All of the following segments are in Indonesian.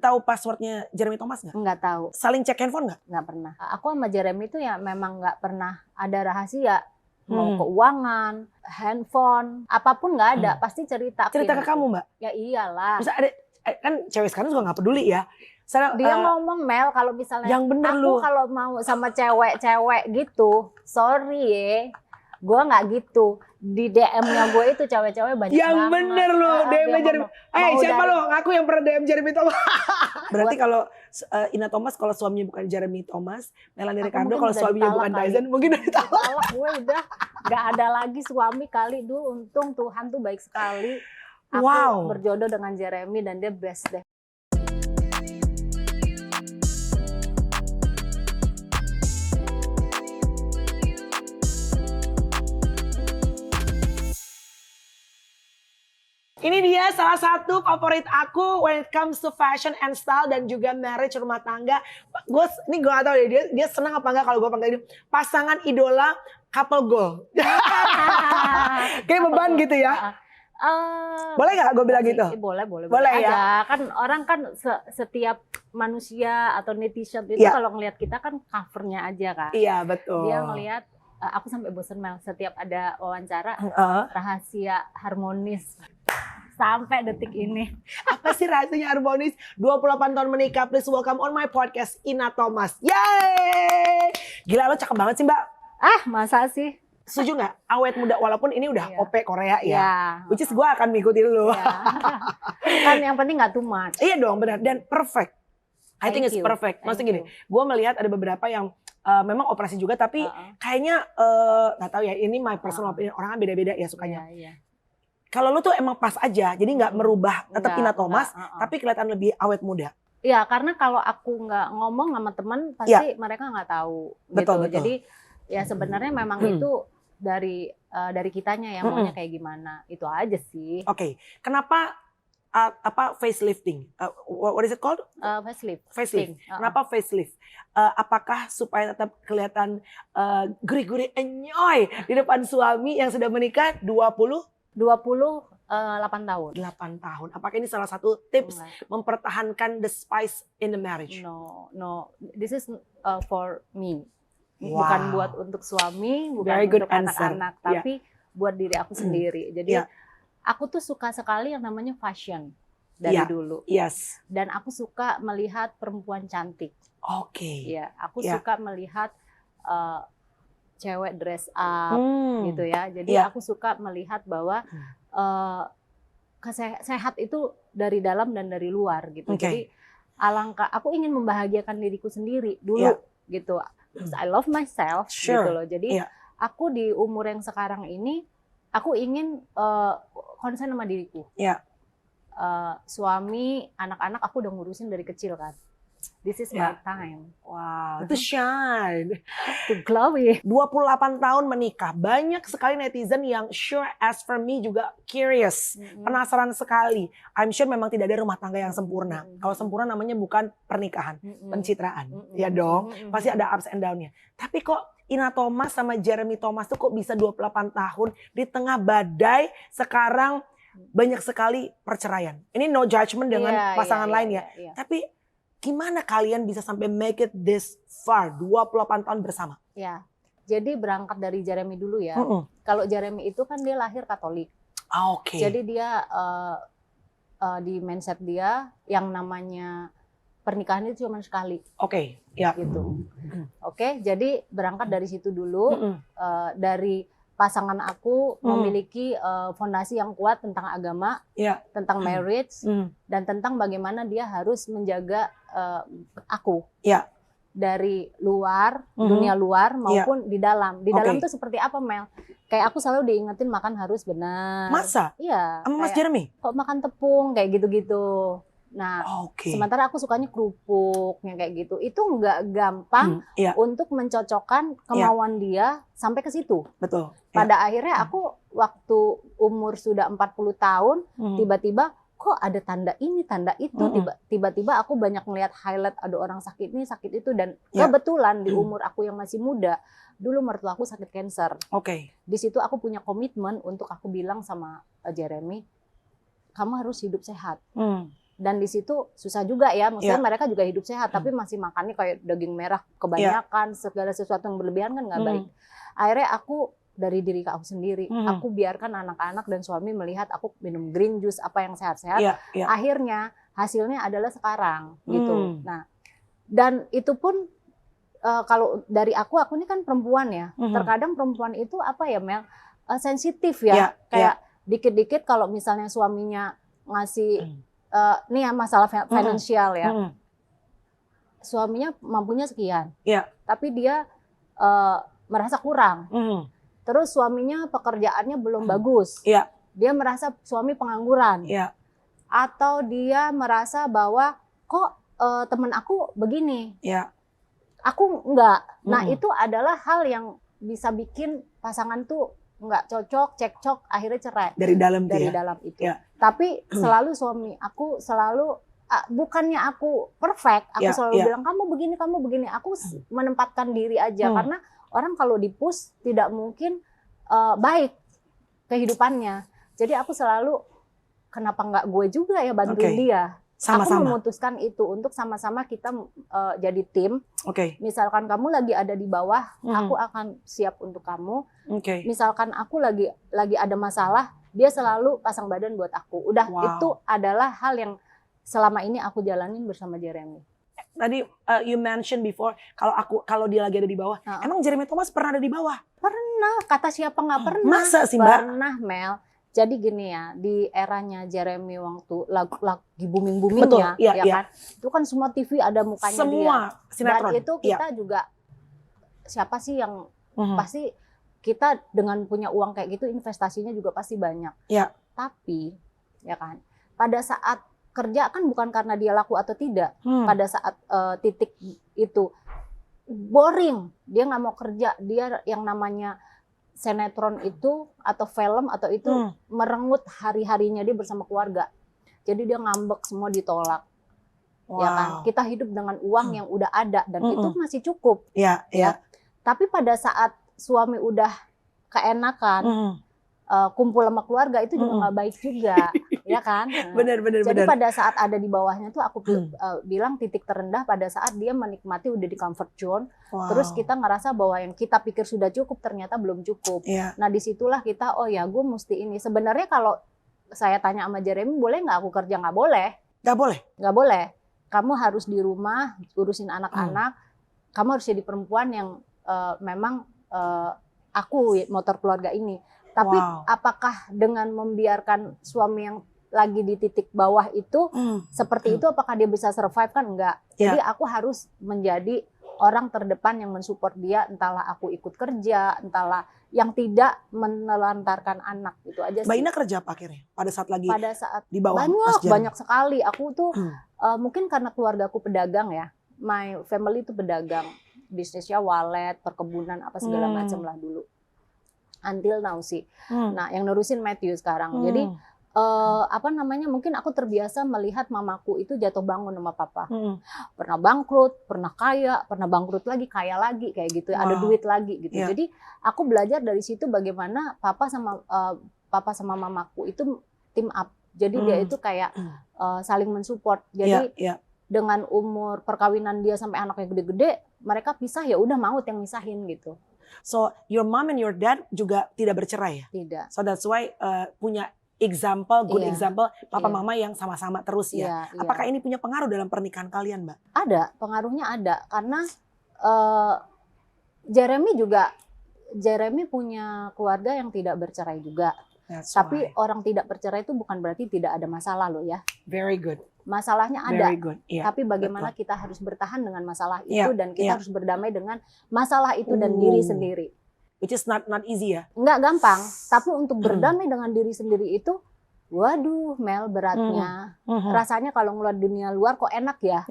tahu passwordnya Jeremy Thomas nggak? Nggak tahu. Saling cek handphone nggak? Nggak pernah. Aku sama Jeremy itu ya memang nggak pernah ada rahasia. Mau keuangan, handphone, apapun nggak ada. Pasti cerita. Cerita ke kamu Mbak? Ya iyalah. Bisa ada, kan cewek sekarang juga nggak peduli ya. Dia ngomong Mel kalau misalnya yang bener aku kalau mau sama cewek-cewek gitu, sorry ya, gue nggak gitu. Di DM-nya gue itu cewek-cewek banyak yang banget. Yang bener loh, DM-nya Jeremy. Siapa lo? Ngaku yang pernah DM Jeremy Thomas. Berarti kalau Ina Thomas kalau suaminya bukan Jeremy Thomas, Melanie Ricardo kalau suaminya bukan Dyson, mungkin udah ditolak. Gue udah nggak ada lagi suami kali dulu. Untung Tuhan tuh baik sekali. Aku berjodoh dengan Jeremy dan dia best deh. Ini dia salah satu favorit aku when it comes to fashion and style dan juga marriage rumah tangga. Gue gak tahu ya dia senang apa enggak kalau gue panggil ini pasangan idola couple goal. Kayak beban gitu ya. Boleh gak gue bilang gitu? Boleh aja. Ya. Kan orang kan setiap manusia atau netizen itu kalau ngelihat kita kan covernya aja kan. Iya betul. Dia ngelihat aku sampai bosen Mel setiap ada wawancara rahasia harmonis. Sampai detik ini. Apa sih rahasianya harmonis? 28 tahun menikah, please welcome on my podcast Ina Thomas. Yeay! Gila lo cakep banget sih Mbak. Masa sih? Setuju gak? Awet muda, walaupun ini udah OP Korea ya. Which is gue akan mengikuti lo. Kan yang penting gak too much. Iya dong benar, dan perfect. I think it's perfect. Maksudnya gini, gue melihat ada beberapa yang memang operasi juga, tapi kayaknya gak tahu ya, ini my personal opinion, orang kan beda-beda ya sukanya. Kalau lu tuh emang pas aja, jadi nggak merubah tetap Ina Thomas, tapi kelihatan lebih awet muda. Iya, karena kalau aku nggak ngomong sama teman, pasti mereka nggak tahu. Betul, gitu. betul. Jadi ya sebenarnya memang itu dari kitanya yang maunya kayak gimana, itu aja sih. Oke, kenapa facelifting? What is it called? Facelift. Kenapa facelift? Apakah supaya tetap kelihatan gurih-gurih enyoy di depan suami yang sudah menikah 28 tahun. 8 tahun. Apakah ini salah satu tips mempertahankan the spice in the marriage? No. This is for me. Bukan buat untuk suami, bukan untuk anak-anak, tapi buat diri aku sendiri. Jadi aku tuh suka sekali yang namanya fashion dari dulu. Yes. Dan aku suka melihat perempuan cantik. Oke. Ya, aku suka melihat cewek dress up gitu ya. Jadi aku suka melihat bahwa sehat itu dari dalam dan dari luar gitu. Jadi aku ingin membahagiakan diriku sendiri dulu gitu. I love myself gitu loh. Jadi aku di umur yang sekarang ini aku ingin konsen sama diriku. Suami, anak-anak aku udah ngurusin dari kecil kan. This is my time. Wow, to shine. To glowy. 28 tahun menikah. Banyak sekali netizen yang sure as for me juga curious. Penasaran sekali. I'm sure memang tidak ada rumah tangga yang sempurna. Kalau sempurna namanya bukan pernikahan, pencitraan. Ya dong, pasti ada ups and down-nya. Tapi kok Ina Thomas sama Jeremy Thomas tuh kok bisa 28 tahun di tengah badai sekarang banyak sekali perceraian. Ini no judgment dengan pasangan lain ya. Tapi gimana kalian bisa sampai make it this far, 28 tahun bersama? Ya, jadi berangkat dari Jeremy dulu ya. Kalau Jeremy itu kan dia lahir Katolik. Oke. Jadi dia di mindset dia yang namanya pernikahan itu cuma sekali. Oke, ya. Gitu. Oke, jadi berangkat dari situ dulu. Dari pasangan aku memiliki fondasi yang kuat tentang agama, tentang marriage, dan tentang bagaimana dia harus menjaga aku dari luar, dunia luar maupun di dalam. Di dalam tuh seperti apa Mel? Kayak aku selalu diingetin makan harus benar. Masa? Iya. Sama Mas Jeremy? Kok makan tepung kayak gitu-gitu. Nah, sementara aku sukanya kerupuk yang kayak gitu. Itu nggak gampang untuk mencocokkan kemauan dia sampai ke situ. Betul. Pada akhirnya aku waktu umur sudah 40 tahun, tiba-tiba kok ada tanda ini, tanda itu. Tiba-tiba aku banyak melihat highlight ada orang sakit ini, sakit itu. Dan kebetulan di umur aku yang masih muda, dulu mertua aku sakit kanker. Di situ aku punya komitmen untuk aku bilang sama Jeremy, kamu harus hidup sehat. Dan di situ susah juga ya, maksudnya mereka juga hidup sehat, tapi masih makannya kayak daging merah kebanyakan, segala sesuatu yang berlebihan kan nggak baik. Akhirnya aku dari diri aku sendiri, aku biarkan anak-anak dan suami melihat aku minum green juice, apa yang sehat-sehat. Akhirnya hasilnya adalah sekarang gitu. Nah, dan itu pun kalau dari aku ini kan perempuan ya, terkadang perempuan itu apa ya Mel, sensitif ya, kayak dikit-dikit kalau misalnya suaminya ngasih nih ya masalah finansial ya. Suaminya mampunya sekian. Tapi dia merasa kurang. Terus suaminya pekerjaannya belum bagus. Dia merasa suami pengangguran. Atau dia merasa bahwa kok temen aku begini. Aku enggak. Nah, itu adalah hal yang bisa bikin pasangan tuh nggak cocok, cekcok, akhirnya cerai. Dari dalam itu. Tapi selalu suami aku selalu bukannya aku perfect, aku selalu bilang kamu begini. Aku menempatkan diri aja karena orang kalau di-push tidak mungkin baik kehidupannya. Jadi aku selalu kenapa nggak gue juga ya bantuin dia. Sama-sama. Aku memutuskan itu untuk sama-sama kita jadi tim. Misalkan kamu lagi ada di bawah, aku akan siap untuk kamu. Misalkan aku lagi ada masalah, dia selalu pasang badan buat aku. Udah, itu adalah hal yang selama ini aku jalanin bersama Jeremy. Tadi you mention before kalau dia lagi ada di bawah. Emang Jeremy Thomas pernah ada di bawah? Pernah. Kata siapa nggak pernah? Masa sih Mbak? Pernah Mel. Jadi gini ya, di eranya Jeremy waktu lagi booming-boomingnya, kan? Itu kan semua TV ada mukanya semua dia. sinetron. Dan itu kita juga, siapa sih yang pasti kita dengan punya uang kayak gitu, investasinya juga pasti banyak. Tapi, ya kan, pada saat kerja kan bukan karena dia laku atau tidak. Pada saat titik itu, boring, dia nggak mau kerja, dia yang namanya sinetron itu atau film atau itu merenggut hari-harinya dia bersama keluarga. Jadi dia ngambek, semua ditolak. Ya kan? Kita hidup dengan uang yang udah ada dan itu masih cukup. Ya. Tapi pada saat suami udah keenakan, kumpul sama keluarga itu juga nggak baik juga, ya kan? Benar. Jadi pada saat ada di bawahnya tuh aku bilang titik terendah pada saat dia menikmati udah di comfort zone, terus kita ngerasa bahwa yang kita pikir sudah cukup ternyata belum cukup. Nah disitulah kita, oh ya gue mesti ini. Sebenarnya kalau saya tanya sama Jeremy, boleh nggak aku kerja? Nggak boleh. Nggak boleh. Kamu harus di rumah urusin anak-anak. Kamu harus jadi perempuan yang memang aku motor keluarga ini. Tapi apakah dengan membiarkan suami yang lagi di titik bawah itu seperti itu, apakah dia bisa survive? Kan enggak. Jadi aku harus menjadi orang terdepan yang mensupport dia, entahlah aku ikut kerja, entahlah yang tidak menelantarkan anak. Itu aja sih. Mbak Ina kerja apa akhirnya? Pada saat di bawah? Banyak sekali. Aku tuh mungkin karena keluarga aku pedagang ya. My family itu pedagang. Bisnisnya walet, perkebunan, apa segala macam lah dulu. Until now sih. Nah, yang nerusin Matthew sekarang. Jadi mungkin aku terbiasa melihat mamaku itu jatuh bangun sama papa. Pernah bangkrut, pernah kaya, pernah bangkrut lagi, kaya lagi kayak gitu. Ada duit lagi gitu. Jadi aku belajar dari situ bagaimana papa sama mamaku itu team up. Jadi dia itu kayak saling mensupport. Jadi dengan umur perkawinan dia sampai anaknya gede-gede, mereka pisah ya udah maut yang misahin gitu. So your mom and your dad juga tidak bercerai ya? Tidak. So that's why punya good example papa mama yang sama-sama terus ya. Apakah ini punya pengaruh dalam pernikahan kalian, Mbak? Ada, pengaruhnya ada karena Jeremy punya keluarga yang tidak bercerai juga. Tapi orang tidak bercerai itu bukan berarti tidak ada masalah loh ya. Very good. Masalahnya ada, Tapi tapi bagaimana kita harus bertahan dengan masalah itu dan kita harus berdamai dengan masalah itu dan diri sendiri. Which is not easy ya? Nggak gampang, tapi untuk berdamai dengan diri sendiri itu, waduh Mel beratnya. Rasanya kalau ngeliat dunia luar kok enak ya?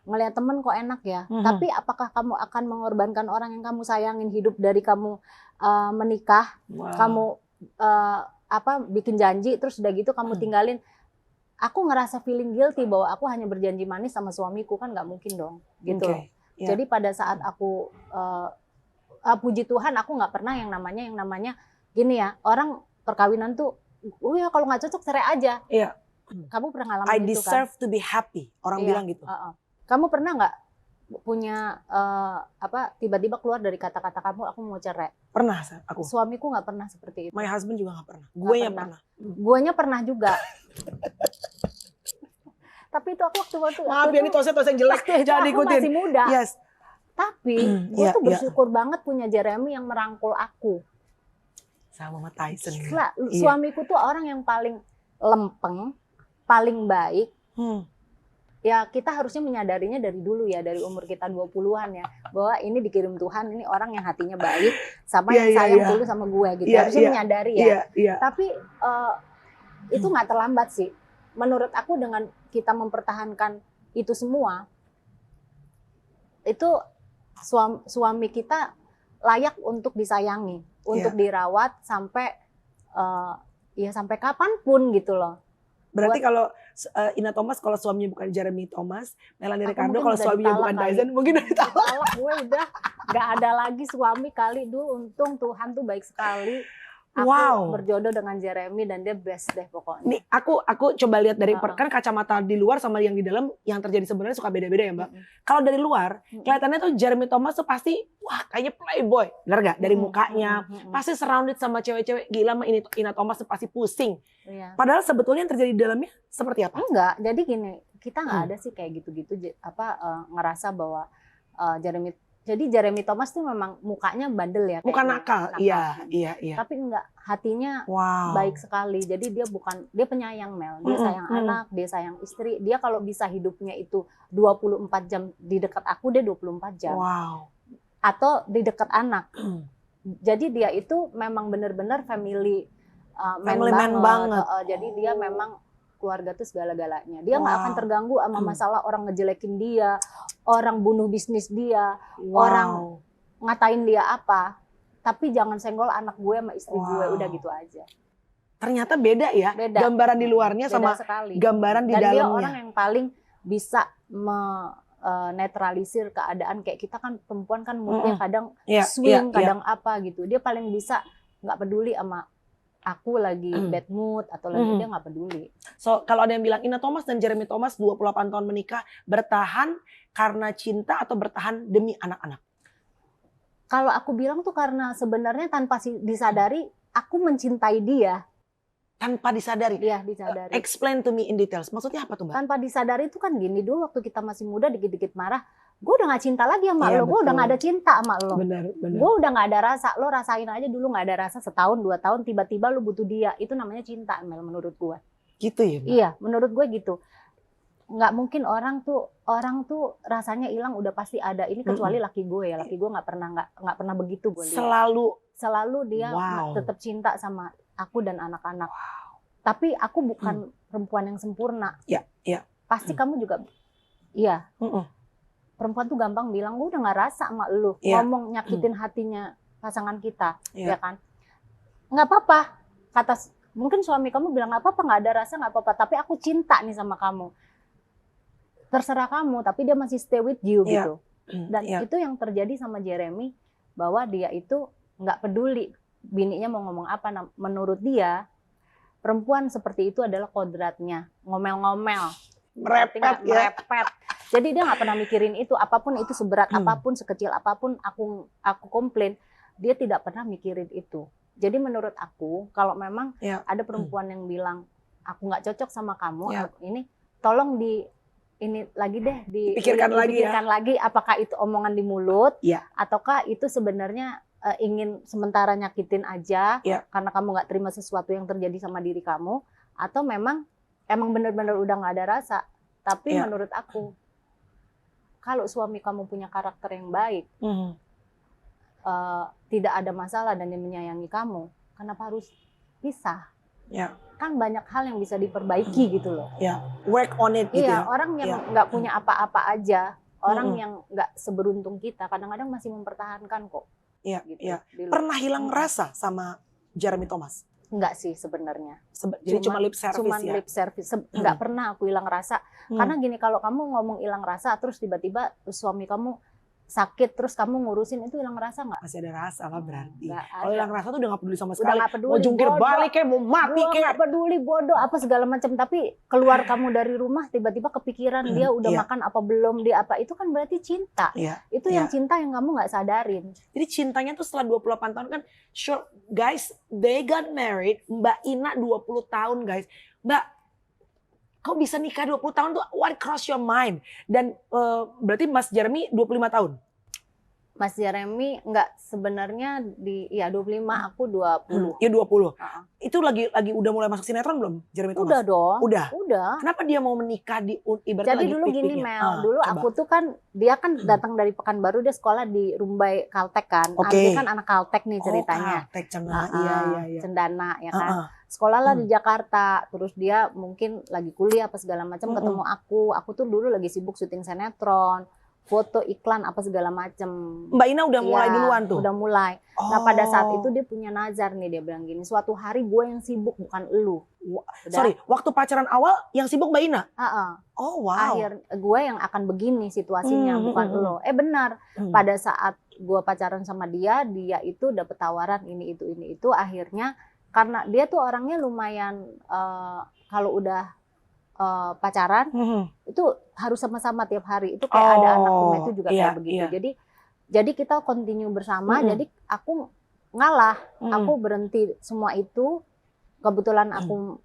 Ngeliat temen kok enak ya? Tapi apakah kamu akan mengorbankan orang yang kamu sayangin hidup dari kamu menikah, kamu bikin janji, terus udah gitu kamu tinggalin? Aku ngerasa feeling guilty bahwa aku hanya berjanji manis sama suamiku, kan nggak mungkin dong gitu. Jadi pada saat aku puji Tuhan aku nggak pernah yang namanya gini ya, orang perkawinan tuh ya kalau nggak cocok cerai aja. Kamu pernah ngalamin I itu kan? deserve to be happy. Orang bilang gitu. Kamu pernah nggak punya tiba-tiba keluar dari kata-kata kamu, aku mau cerai? Pernah aku. Suamiku nggak pernah seperti itu. My husband juga nggak pernah. Guenya pernah. Guenya pernah juga. Tapi itu aku waktu maaf ya, ini tos yang jelek, jangan ikutin. Aku masih muda. Yes. Tapi gue tuh bersyukur banget punya Jeremy yang merangkul aku. Sama Mama Tyson. Gila, suamiku tuh orang yang paling lempeng, paling baik. Ya kita harusnya menyadarinya dari dulu ya, dari umur kita 20-an ya, bahwa ini dikirim Tuhan, ini orang yang hatinya baik, sama yang sayang tulus sama gue gitu. Harusnya menyadari ya. Tapi itu nggak terlambat sih. Menurut aku dengan kita mempertahankan itu semua, itu suami kita layak untuk disayangi, untuk dirawat sampai sampai kapanpun gitu loh. Berarti kalau Ina Thomas kalau suaminya bukan Jeremy Thomas, Melanie Ricardo kalau suaminya bukan Tyson mungkin udah ditolak. Gue udah nggak ada lagi suami kali dulu. Untung Tuhan tuh baik sekali. Aku berjodoh dengan Jeremy dan dia best deh pokoknya. Nih aku coba lihat dari kan kacamata di luar sama yang di dalam yang terjadi sebenarnya suka beda-beda ya Mbak. Kalau dari luar kelihatannya tuh Jeremy Thomas tuh pasti wah kayaknya playboy, benar gak? Dari mukanya pasti surrounded sama cewek-cewek gila mah ini Ina Thomas tuh pasti pusing. Padahal sebetulnya yang terjadi di dalamnya seperti apa? Enggak, jadi gini kita nggak ada sih kayak gitu-gitu ngerasa bahwa Jeremy Thomas tuh memang mukanya bandel ya. Muka nakal. Iya. Tapi enggak, hatinya baik sekali. Jadi dia penyayang Mel. Dia sayang anak, dia sayang istri. Dia kalau bisa hidupnya itu 24 jam di dekat aku, dia 24 jam. Atau di dekat anak. Jadi dia itu memang benar-benar family man banget. Jadi dia memang keluarga tuh segala-galanya. Dia nggak akan terganggu sama masalah orang ngejelekin dia, orang bunuh bisnis dia, orang ngatain dia apa. Tapi jangan senggol anak gue sama istri gue, udah gitu aja. Ternyata beda ya, gambaran di luarnya sama gambaran di dalamnya. Dan dia orang yang paling bisa netralisir keadaan. Kayak kita kan perempuan kan moodnya kadang swing, kadang apa gitu. Dia paling bisa nggak peduli sama aku lagi bad mood atau lagi dia nggak peduli. So kalau ada yang bilang Ina Thomas dan Jeremy Thomas 28 tahun menikah bertahan karena cinta atau bertahan demi anak-anak? Kalau aku bilang tuh karena sebenarnya tanpa disadari aku mencintai dia. Tanpa disadari? Iya disadari. Explain to me in details. Maksudnya apa tuh Mbak? Tanpa disadari itu kan gini, dulu waktu kita masih muda dikit-dikit marah, gue udah gak cinta lagi sama lo, gue udah gak ada cinta sama lo. Benar. Gue udah gak ada rasa, lo rasain aja dulu gak ada rasa setahun, 2 tahun, tiba-tiba lo butuh dia. Itu namanya cinta Mel menurut gue. Gitu ya Mbak? Iya, menurut gue gitu. Nggak mungkin orang tuh rasanya hilang udah pasti ada. Ini kecuali laki gue ya, laki gue nggak pernah begitu gue lihat. Selalu dia tetap cinta sama aku dan anak-anak. Tapi aku bukan perempuan yang sempurna. Iya. Pasti kamu juga, iya. Perempuan tuh gampang bilang, gue udah nggak rasa sama lu. Ngomong nyakitin hatinya pasangan kita, ya kan? Nggak apa-apa. Mungkin suami kamu bilang nggak apa-apa, nggak ada rasa nggak apa-apa. Tapi aku cinta nih sama kamu. Terserah kamu, tapi dia masih stay with you gitu. Dan itu yang terjadi sama Jeremy, bahwa dia itu nggak peduli bininya mau ngomong apa. Menurut dia, perempuan seperti itu adalah kodratnya, ngomel-ngomel, merepet. Jadi dia nggak pernah mikirin itu, apapun itu seberat apapun, sekecil apapun aku komplain, dia tidak pernah mikirin itu. Jadi menurut aku, kalau memang ada perempuan yang bilang aku nggak cocok sama kamu, ini tolong dipikirkan lagi, apakah itu omongan di mulut, ataukah itu sebenarnya ingin sementara nyakitin aja karena kamu nggak terima sesuatu yang terjadi sama diri kamu, atau emang benar-benar udah nggak ada rasa. Tapi menurut aku, kalau suami kamu punya karakter yang baik, tidak ada masalah dan dia menyayangi kamu, kenapa harus pisah? Kan banyak hal yang bisa diperbaiki gitu loh. Work on it gitu. Orang yang nggak punya apa-apa aja, orang yang nggak seberuntung kita, kadang-kadang masih mempertahankan kok. Gitu. Pernah hilang rasa sama Jeremy Thomas? Enggak sih sebenarnya. Jadi cuma lip service lip service. Enggak pernah aku hilang rasa. Karena gini, kalau kamu ngomong hilang rasa terus tiba-tiba suami kamu sakit terus kamu ngurusin, itu hilang rasa nggak? Masih ada rasa lah berarti. Nggak Kalau ada. hilang rasa tuh udah gak peduli sama Udah sekali. nggak peduli, Mau jungkir bodoh. balik kayak mau mati Gua kayak. nggak peduli, bodoh apa segala macam. Tapi keluar kamu dari rumah tiba-tiba kepikiran dia udah Iya. makan apa belum, dia apa, itu kan berarti cinta. Iya. Itu yang cinta yang kamu nggak sadarin. Jadi cintanya tuh setelah 28 tahun kan, sure guys, they got married. Mbak Ina 20 tahun guys. Mbak, kok bisa nikah 20 tahun tuh, what cross your mind? Dan berarti Mas Jeremy 25 tahun? Mas Jeremy nggak, sebenarnya ya 25, aku 20. Iya 20. Uh-uh. Itu lagi udah mulai masuk sinetron belum Jeremy Thomas? Udah dong. Udah. Udah. Kenapa dia mau menikah di ibaratnya Jadi lagi dulu gini peak-peaknya? Mel, dulu coba. aku tuh kan, dia kan datang dari Pekanbaru, dia sekolah di Rumbai Kaltek kan. Oke. Dia kan anak Kaltek nih ceritanya. Oh, Kaltek Cengah. Iya. Cendana ya kan. Uh-uh. Sekolah lah di Jakarta, terus dia mungkin lagi kuliah apa segala macam, ketemu aku tuh dulu lagi sibuk syuting sinetron, foto iklan apa segala macam. Mbak Ina udah mulai Iya, duluan tuh? Udah mulai. Oh. Nah pada saat itu dia punya nazar nih, dia bilang gini, suatu hari gue yang sibuk bukan elu. Udah. Sorry, waktu pacaran awal yang sibuk Mbak Ina? Oh wow. Akhir gue yang akan begini situasinya, bukan lo. Benar. Pada saat gue pacaran sama dia itu dapet tawaran ini itu. Akhirnya karena dia tuh orangnya lumayan kalau udah pacaran itu harus sama-sama tiap hari. Itu kayak ada anak rumah itu juga kayak begitu. Iya. Jadi kita continue bersama. Jadi aku ngalah, aku berhenti semua itu. Kebetulan aku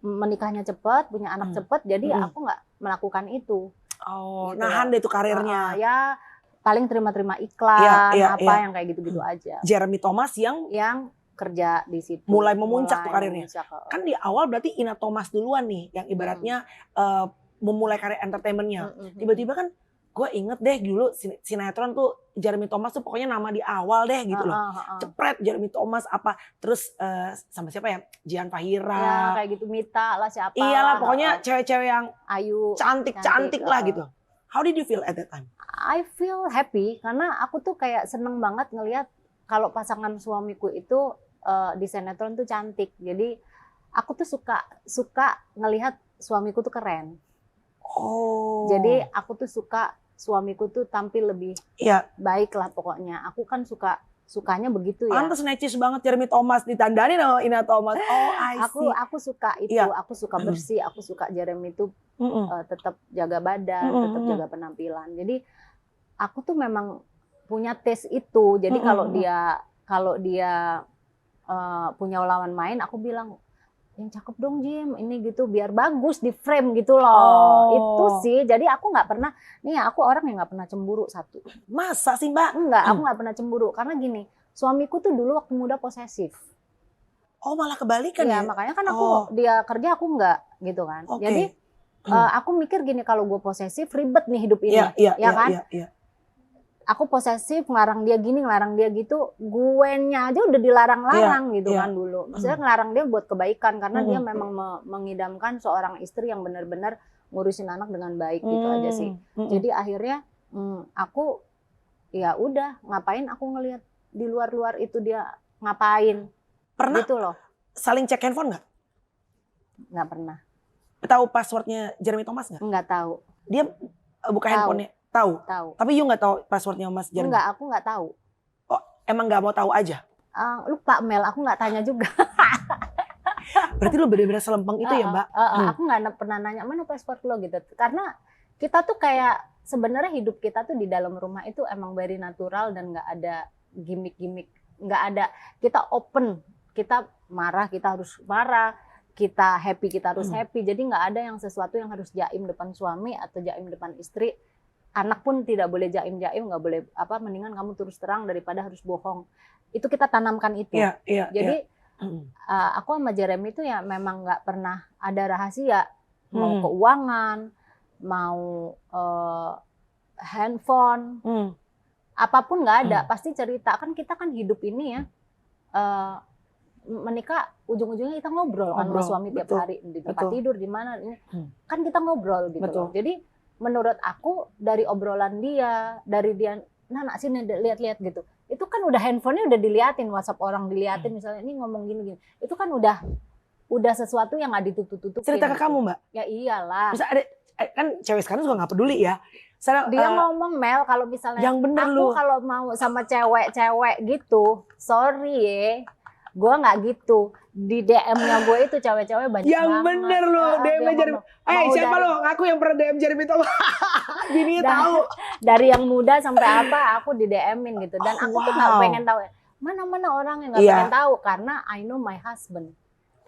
menikahnya cepat, punya anak cepat, jadi aku nggak melakukan itu. Oh, gitu. nahan deh tuh karirnya. Ya paling terima-terima iklan, Iya, yang kayak gitu-gitu aja. Jeremy Thomas yang kerja di situ. mulai memuncak tuh karirnya. Memuncak. Kan di awal berarti Ina Thomas duluan nih, yang ibaratnya memulai karir entertainmentnya. Tiba-tiba kan gue inget deh dulu sinetron tuh Jeremy Thomas tuh pokoknya nama di awal deh gitu loh. Cepret Jeremy Thomas apa, terus sama siapa ya, Jihan Fahira. Ya kayak gitu, Mita lah siapa. Iyalah pokoknya cewek-cewek yang Ayu, cantik lah gitu. How did you feel at that time? I feel happy karena aku tuh kayak seneng banget ngelihat kalau pasangan suamiku itu di sinetron tuh cantik. Jadi aku tuh suka ngelihat suamiku tuh keren. Oh. Jadi aku tuh suka suamiku tuh tampil lebih baik lah pokoknya. Aku kan sukanya begitu ya. Pantes necis banget Jeremy Thomas, ditandani sama Ina Thomas. Oh, I see. Aku suka itu, aku suka bersih, aku suka Jeremy itu tetap jaga badan, tetap jaga penampilan. Jadi aku tuh memang punya taste itu. Jadi kalau dia punya lawan main, aku bilang yang cakep dong Jim, ini gitu biar bagus di frame gitu loh. Itu sih. Jadi aku nggak pernah, aku orang yang nggak pernah cemburu satu. Masa sih Mbak? Enggak, aku nggak pernah cemburu karena gini, suamiku tuh dulu waktu muda posesif. Oh malah kebalikan ya? Makanya kan dia kerja aku nggak gitu kan. Okay. Jadi aku mikir gini, kalau gue posesif ribet nih hidup ini, kan? Iya. Aku posesif, ngelarang dia gini, ngelarang dia gitu, guenya aja udah dilarang-larang gitu kan dulu. Maksudnya ngelarang dia buat kebaikan karena dia memang mengidamkan seorang istri yang benar-benar ngurusin anak dengan baik gitu aja sih. Jadi akhirnya aku ya udah, ngapain aku ngelihat di luar-luar itu dia ngapain. Pernah gitu loh. Saling cek handphone nggak? Nggak pernah. Tahu passwordnya Jeremy Thomas nggak? Nggak tahu. Dia buka handphonenya? Tahu. Tapi you nggak tahu passwordnya Mas Jeremy? Enggak, aku nggak tahu. Oh, emang nggak mau tahu aja? Lupa Mel, aku nggak tanya juga. Berarti lo benar-benar selempeng itu ya Mbak? Aku nggak pernah nanya mana password lo gitu. Karena kita tuh kayak sebenarnya hidup kita tuh di dalam rumah itu emang very natural dan nggak ada gimmick-gimmick, nggak ada. Kita open, kita marah kita harus marah, kita happy kita harus happy. Jadi nggak ada yang sesuatu yang harus jaim depan suami atau jaim depan istri. Anak pun tidak boleh jaim-jaim, nggak boleh mendingan kamu terus terang daripada harus bohong. Itu kita tanamkan itu. Jadi aku sama Jeremy itu ya memang nggak pernah ada rahasia, mau keuangan, mau handphone, apapun nggak ada. Pasti cerita, kan kita kan hidup ini ya menikah ujung-ujungnya kita ngobrol kan sama suami tiap hari di tempat tidur di mana ini kan kita ngobrol gitu loh. Jadi menurut aku dari obrolan dia, dari dia, nak sini lihat-lihat gitu. Itu kan udah handphonenya udah diliatin, WhatsApp orang diliatin misalnya ini ngomong gini-gini. Itu kan udah sesuatu yang nggak ditutup-tutupin. Cerita ke gitu. kamu Mbak? Ya iyalah. Bisa ada kan cewek sekarang juga nggak peduli ya. Dia ngomong, Mel, kalau misalnya yang bener aku kalau mau sama cewek-cewek gitu, sorry ya, gue nggak gitu. Di DM-nya gue itu cewek-cewek banyak yang banget. Yang bener lo, DM-nya Jeremy. Siapa lo? Ngaku yang pernah DM Jeremy Thomas. Bini tahu. Dari yang muda sampai apa, aku di DM-in gitu. Dan aku tuh nggak pengen tahu. Mana-mana orang yang nggak pengen tahu, karena I know my husband.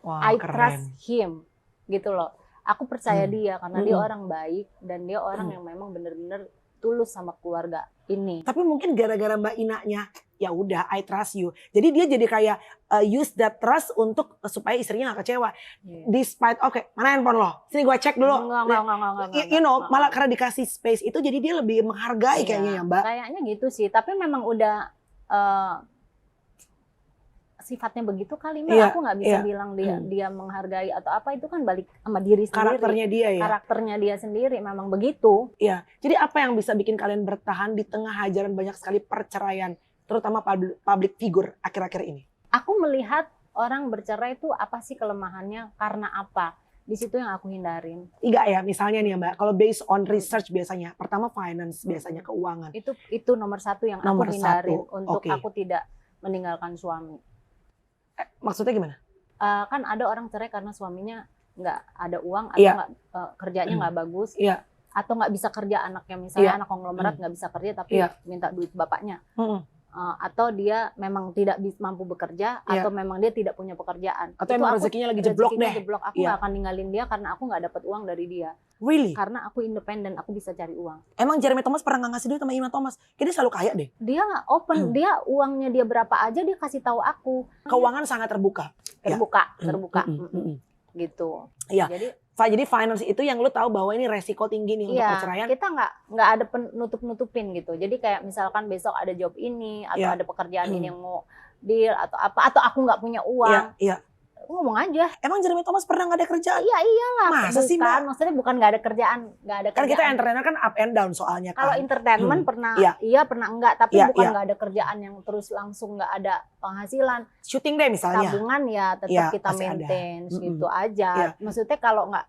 I trust him, gitu loh. Aku percaya dia karena dia orang baik dan dia orang yang memang bener-bener tulus sama keluarga ini. Tapi mungkin gara-gara Mbak Inanya, ya udah I trust you. Jadi dia jadi kayak use that trust untuk supaya istrinya gak kecewa. Despite mana handphone lo? Sini gue cek dulu. Enggak. You know, malah karena dikasih space itu jadi dia lebih menghargai kayaknya ya Mbak. Kayaknya gitu sih. Tapi memang udah sifatnya begitu kali Mbak. Aku nggak bisa bilang dia menghargai atau apa, itu kan balik sama diri sendiri. Karakternya dia ya. Karakternya dia sendiri memang begitu. Iya. Jadi apa yang bisa bikin kalian bertahan di tengah hajaran banyak sekali perceraian, terutama public figure akhir-akhir ini? Aku melihat orang bercerai itu apa sih kelemahannya, karena apa? Di situ yang aku hindarin. 3 ya, misalnya nih ya Mbak, kalau based on research biasanya, pertama finance, biasanya keuangan. Itu nomor 1 yang aku hindarin untuk aku tidak meninggalkan suami. Maksudnya gimana? Kan ada orang cerai karena suaminya nggak ada uang atau kerjanya nggak bagus, atau nggak bisa kerja anaknya, misalnya anak konglomerat nggak bisa kerja tapi minta duit bapaknya. Atau dia memang tidak mampu bekerja, atau memang dia tidak punya pekerjaan. Atau emang rezekinya lagi jeblok deh. Aku nggak akan ninggalin dia karena aku nggak dapat uang dari dia. Really? Karena aku independen, aku bisa cari uang. Emang Jeremy Thomas pernah nggak ngasih duit sama Ima Thomas? Dia selalu kaya deh. Dia nggak open, dia uangnya dia berapa aja dia kasih tahu aku. Keuangan sangat terbuka. Terbuka. Gitu. Iya. Jadi finance itu yang lu tahu bahwa ini resiko tinggi nih untuk perceraian. Kita nggak ada nutup-nutupin gitu. Jadi kayak misalkan besok ada job ini atau ada pekerjaan ini yang mau deal atau apa, atau aku nggak punya uang. Ngomong aja. Emang Jeremy Thomas pernah nggak ada kerjaan? Iya iyalah. Masa sih Mbak? Maksudnya bukan nggak ada kerjaan, Kan kita entertainer kan up and down soalnya kan. Kalau entertainment pernah pernah enggak, tapi bukan nggak ada kerjaan yang terus langsung nggak ada penghasilan. Syuting deh misalnya. Tabungan tetap kita maintain gitu aja. Maksudnya kalau nggak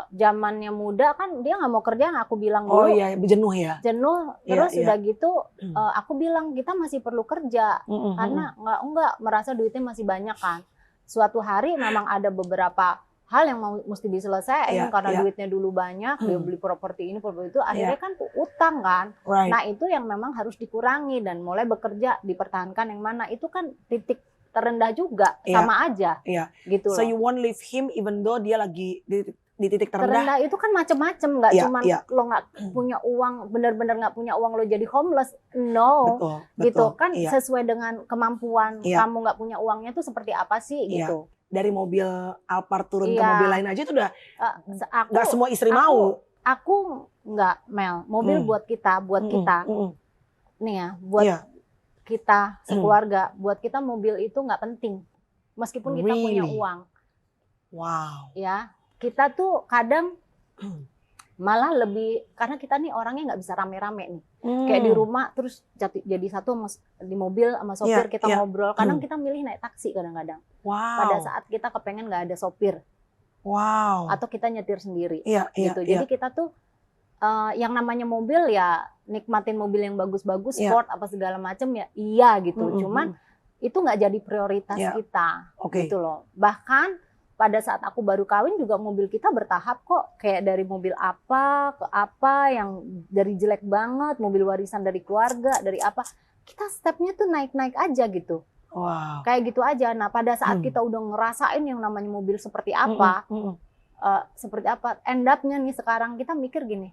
zamannya muda kan dia nggak mau kerja, aku bilang dulu. Oh iya, jenuh ya. Jenuh, terus udah gitu aku bilang kita masih perlu kerja karena enggak merasa duitnya masih banyak kan. Suatu hari memang ada beberapa hal yang mesti diselesaikan karena duitnya dulu banyak, dia beli properti ini, properti itu, akhirnya kan utang kan. Nah itu yang memang harus dikurangi dan mulai bekerja, dipertahankan yang mana, itu kan titik terendah juga, sama aja. Gitu So loh. you won't leave him even though dia lagi di titik terendah. Itu kan macam-macam, nggak cuma lo nggak punya uang, benar-benar nggak punya uang lo jadi homeless, no. Betul, gitu kan sesuai dengan kemampuan kamu nggak punya uangnya tuh seperti apa sih gitu. Dari mobil Alphard turun ke mobil lain aja itu udah nggak semua istri mau. Aku nggak, Mel, mobil buat kita nih ya, buat kita sekeluarga, buat kita mobil itu nggak penting meskipun kita punya uang. Wow. Ya, kita tuh kadang malah lebih, karena kita nih orangnya nggak bisa rame-rame nih. Kayak di rumah terus jadi satu di mobil sama sopir kita ngobrol. Kadang kita milih naik taksi kadang-kadang. Wow. Pada saat kita kepengen nggak ada sopir. Wow. Atau kita nyetir sendiri. Gitu. Jadi kita tuh yang namanya mobil ya nikmatin mobil yang bagus-bagus, sport apa segala macam ya iya gitu. Cuman itu nggak jadi prioritas kita. Gitu loh. Bahkan pada saat aku baru kawin juga mobil kita bertahap kok. Kayak dari mobil apa ke apa yang dari jelek banget, mobil warisan dari keluarga, dari apa. Kita stepnya tuh naik-naik aja gitu. Wow. Kayak gitu aja. Nah pada saat kita udah ngerasain yang namanya mobil seperti apa, end up-nya nih sekarang kita mikir gini,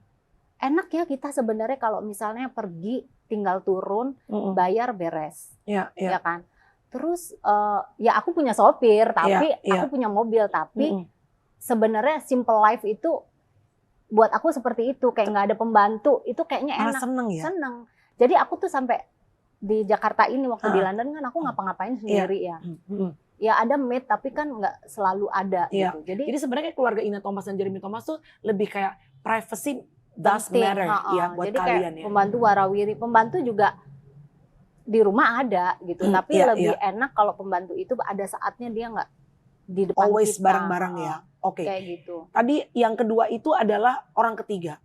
enak ya kita sebenarnya kalau misalnya pergi tinggal turun, bayar beres. Ya kan? Terus ya aku punya sopir, tapi aku punya mobil, tapi sebenarnya simple life itu buat aku seperti itu, kayak nggak ada pembantu, itu kayaknya enak. Seneng. Jadi aku tuh sampai di Jakarta ini waktu di London kan aku ngapa-ngapain sendiri ya. Ya ada maid tapi kan nggak selalu ada gitu. Jadi sebenarnya keluarga Ina Thomas dan Jeremy Thomas tuh lebih kayak privacy does matter buat jadi kalian kayak pembantu warawiri, pembantu juga di rumah ada gitu, tapi lebih enak kalau pembantu itu ada saatnya dia nggak di depan always kita. Bareng-bareng ya. Oke. Kayak gitu. Tadi yang kedua itu adalah orang ketiga.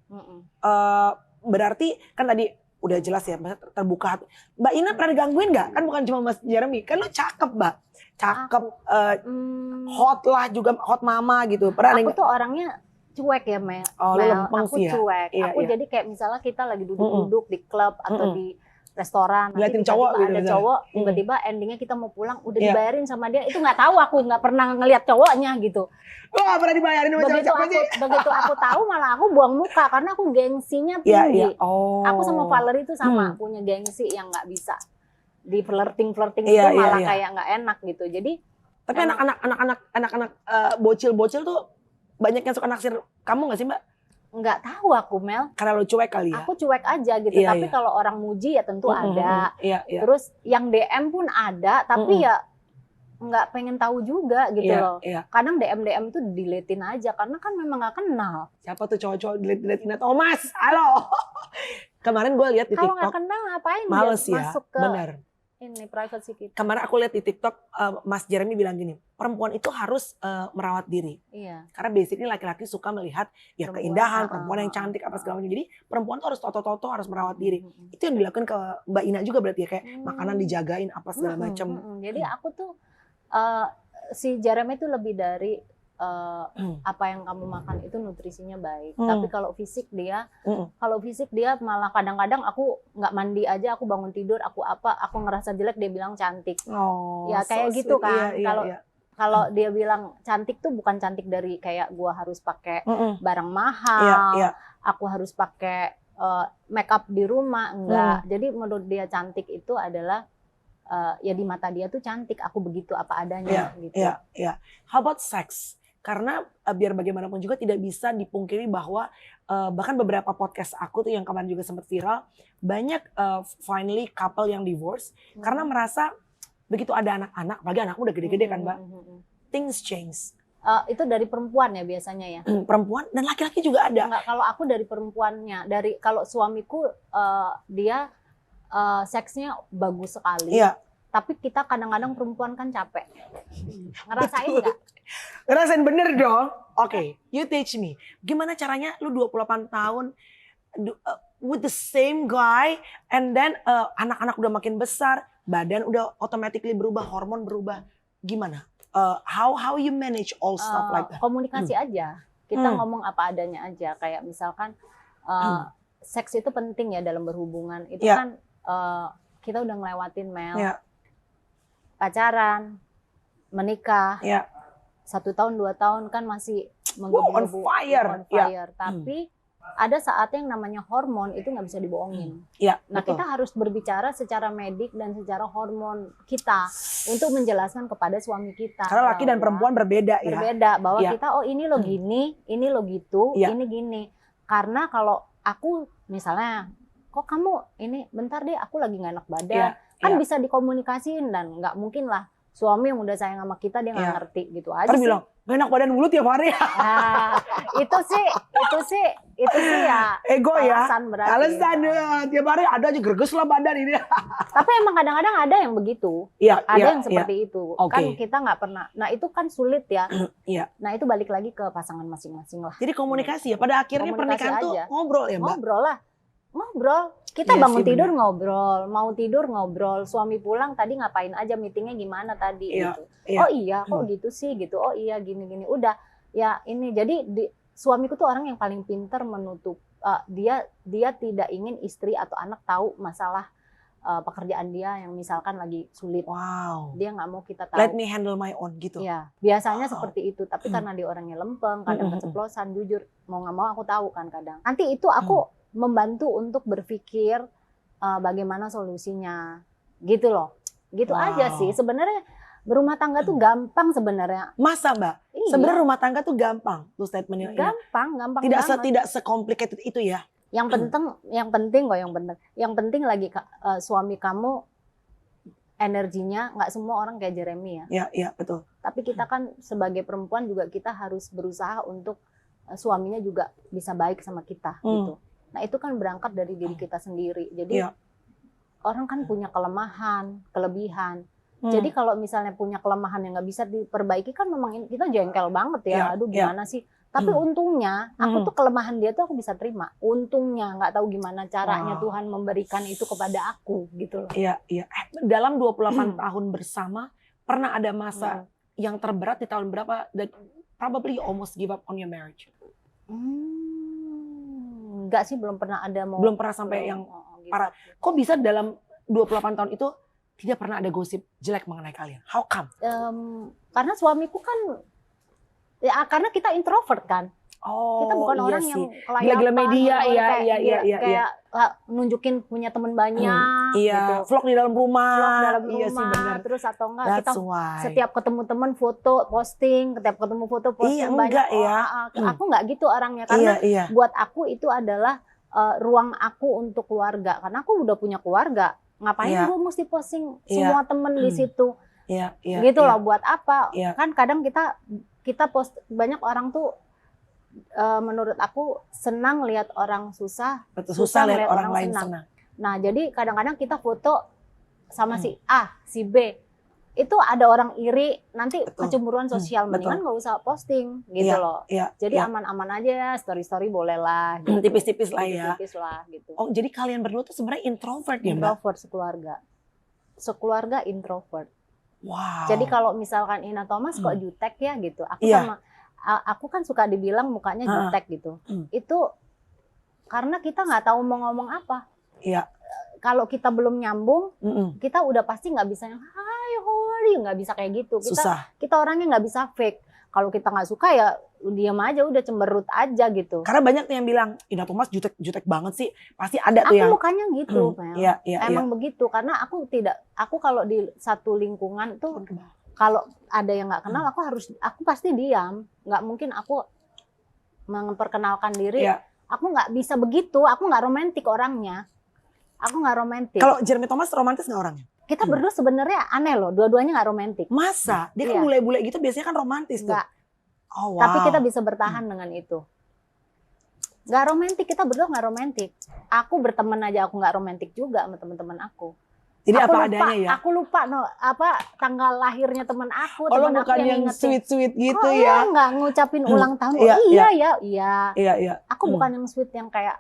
berarti kan tadi udah jelas ya, terbuka. Mbak Ina pernah digangguin nggak? Kan bukan cuma Mas Jeremy, kan lu cakep Mbak. Cakep, hot lah juga, hot mama gitu. Pernah aku tuh orangnya cuek ya Mel. Oh, lempeng aku sih ya? cuek. Iya, aku jadi kayak misalnya kita lagi duduk-duduk di klub atau di restoran, ngeliatin nanti cowok tiba-tiba gitu, ada misalnya. cowok, tiba-tiba endingnya kita mau pulang udah Iya. dibayarin sama dia, itu nggak tahu, aku nggak pernah ngeliat cowoknya gitu. Lu gak pernah dibayarin sama cowok sih? Begitu aku tahu malah aku buang muka karena aku gengsinya Iya, tinggi. iya. Oh. Aku sama Valerie itu sama, punya gengsi yang nggak bisa di flirting Iya, itu malah iya. kayak nggak enak gitu. Jadi Tapi anak-anak bocil-bocil tuh banyak yang suka naksir kamu gak sih Mbak? nggak tahu aku Mel. Karena lu cuek kali ya? Aku cuek aja gitu. Iya, Tapi iya. kalau orang muji ya tentu ada. Iya, iya. Terus yang DM pun ada, tapi ya nggak pengen tahu juga gitu Iya, loh. iya. Kadang DM tuh diletin aja karena kan memang nggak kenal. Siapa tuh cowok-cowok delete Ina Thomas? Halo. Kemarin gue lihat di Kalau nggak TikTok. kenal ngapain Males dia ya, masuk ke benar. ini privacy kita. Kemarin aku lihat di TikTok Mas Jeremy bilang gini, perempuan itu harus merawat diri. Iya. Karena basically laki-laki suka melihat ya Perempuan, keindahan, perempuan yang cantik apa segala macam. Jadi perempuan tuh harus toto-toto, harus merawat diri. Itu yang dilakukan ke Mbak Ina juga berarti ya, kayak makanan dijagain apa segala macam. Jadi aku tuh si Jeremy itu lebih dari apa yang kamu makan itu nutrisinya baik. Tapi kalau fisik dia malah kadang-kadang aku nggak mandi aja, aku bangun tidur, aku ngerasa jelek, dia bilang cantik. Oh, ya kayak so gitu sweet. kan. Iya. Kalau dia bilang cantik tuh bukan cantik dari kayak gua harus pakai barang mahal, Iya. aku harus pakai make up di rumah, enggak. Jadi menurut dia cantik itu adalah ya di mata dia tuh cantik, aku begitu apa adanya gitu. Iya. How about sex? Karena biar bagaimanapun juga tidak bisa dipungkiri bahwa bahkan beberapa podcast aku tuh yang kemarin juga sempat viral, banyak finally couple yang divorce karena merasa begitu ada anak-anak, apalagi anakmu udah gede-gede kan Mbak, things change. Itu dari perempuan ya biasanya ya? Perempuan dan laki-laki juga ada. Enggak, kalau aku dari perempuannya, kalau suamiku dia seksnya bagus sekali. Iya. Tapi kita kadang-kadang perempuan kan capek. Ngerasain nggak? Ngerasain bener dong. Oke, you teach me. Gimana caranya lu 28 tahun with the same guy and then anak-anak udah makin besar, badan udah automatically berubah, hormon berubah. Gimana? How you manage all stuff like that? Komunikasi aja. Kita ngomong apa adanya aja. Kayak misalkan seks itu penting ya dalam berhubungan. Itu kan kita udah ngelewatin Mel. Pacaran, menikah, 1 tahun 2 tahun kan masih menggebu-gebu, on fire. Tapi ada saatnya yang namanya hormon itu nggak bisa dibohongin. Nah betul. kita harus berbicara secara medik dan secara hormon kita untuk menjelaskan kepada suami kita. Karena laki dan perempuan berbeda ya. Berbeda bahwa kita ini lo gini, ini lo gitu, ini gini. Karena kalau aku misalnya, kok kamu ini bentar deh, aku lagi nggak enak badan. Kan bisa dikomunikasiin dan nggak mungkin lah suami yang udah sayang sama kita dia nggak ngerti gitu aja. Terus bilang gak enak badan mulu tiap hari. Nah, itu sih ya ego ya. Alasan tiap hari ada aja greges lah badan ini. Tapi emang kadang-kadang ada yang begitu. Ada yang seperti itu. Kan kita nggak pernah. Nah itu kan sulit ya. Nah itu balik lagi ke pasangan masing-masing lah. Jadi komunikasi ya. Pada akhirnya pernikahan tuh ngobrol ya Mbak. Ngobrol. Kita bangun tidur ngobrol, mau tidur ngobrol, suami pulang tadi ngapain aja, meetingnya gimana tadi gitu. Oh iya, kok gitu sih gitu. Oh iya gini-gini. Udah ya ini. Jadi suamiku tuh orang yang paling pintar menutup. Dia tidak ingin istri atau anak tahu masalah pekerjaan dia yang misalkan lagi sulit. Wow. Dia nggak mau kita tahu. Let me handle my own gitu. Ya, biasanya seperti itu. Tapi karena dia orangnya lempeng, kadang keceplosan, jujur mau nggak mau aku tahu kan kadang. Nanti itu aku membantu untuk berpikir bagaimana solusinya, gitu loh. Gitu aja sih. Sebenarnya berumah tangga tuh gampang sebenarnya. Masa Mbak? Iya. Sebenarnya rumah tangga tuh gampang tuh statementnya. Gampang Tidak sekomplikated itu ya. Yang penting lagi suami kamu energinya nggak semua orang kayak Jeremy ya. Iya betul. Tapi kita kan sebagai perempuan juga kita harus berusaha untuk suaminya juga bisa baik sama kita gitu. Nah itu kan berangkat dari diri kita sendiri. Jadi orang kan punya kelemahan, kelebihan. Jadi kalau misalnya punya kelemahan yang nggak bisa diperbaiki kan memang kita jengkel banget ya. Aduh gimana sih? Tapi untungnya, aku tuh kelemahan dia tuh aku bisa terima. Untungnya, nggak tahu gimana caranya Tuhan memberikan itu kepada aku gitu loh. Iya, iya. Dalam 28 tahun bersama, pernah ada masa yang terberat di tahun berapa? Dan probably you almost give up on your marriage. Enggak sih, belum pernah ada mau. Belum pernah sampai yang parah. Kok bisa dalam 28 tahun itu tidak pernah ada gosip jelek mengenai kalian? How come? Karena suamiku kan, ya karena kita introvert kan. Oh, kita bukan iya orang sih. yang Gila-gila media, kayak nunjukin punya teman banyak, iya. gitu. Vlog di dalam rumah. Vlog dalam rumah, iya sih, bener. terus atau enggak That's kita why. setiap ketemu teman foto posting, setiap ketemu foto posting Iya, banyak. enggak ya. Aku nggak gitu orangnya, karena iya. buat aku itu adalah ruang aku untuk keluarga, karena aku udah punya keluarga. Ngapain gue mesti posting semua temen di situ? Iya, gitu loh, buat apa? Iya. Kan kadang kita post, banyak orang tuh menurut aku senang lihat orang susah, susah lihat orang lain senang. Nah, jadi kadang-kadang kita foto sama si A, si B, itu ada orang iri, nanti kecemburuan sosial, mendingan nggak usah posting gitu loh. Jadi aman-aman aja ya, story-story boleh lah. Gitu. Tipis-tipis lah ya. Tipis lah gitu. Oh, jadi kalian berdua tuh sebenarnya introvert ya, Mbak? Introvert sekeluarga introvert. Wow. Jadi kalau misalkan Ina Thomas kok jutek ya gitu, aku kan suka dibilang mukanya jutek gitu. Itu karena kita nggak tahu mau ngomong apa. Iya. Kalau kita belum nyambung, kita udah pasti nggak bisa yang hi, how are you, nggak bisa kayak gitu. Kita orangnya nggak bisa fake. Kalau kita nggak suka ya diam aja, udah cemberut aja gitu. Karena banyak yang bilang Ina Thomas jutek banget sih, pasti ada tuh yang. Aku mukanya gitu, emang begitu. Karena aku kalau di satu lingkungan tuh. Kalau ada yang nggak kenal, aku pasti diam. Nggak mungkin aku memperkenalkan diri. Aku nggak bisa begitu. Aku nggak romantis orangnya. Aku nggak romantis. Kalau Jeremy Thomas romantis nggak orangnya? Kita berdua sebenarnya aneh loh. Dua-duanya nggak romantis. Masa? Dia kan bule-bule gitu biasanya kan romantis tuh. Nggak. Oh, wow. Tapi kita bisa bertahan dengan itu. Nggak romantis, kita berdua nggak romantis. Aku berteman aja aku nggak romantis juga sama teman-teman aku. Jadi apa adanya ya? Aku lupa tanggal lahirnya teman aku. Oh, lo bukan yang sweet-sweet gitu ya? Nggak ngucapin ulang tahun. Iya. Aku bukan yang sweet yang kayak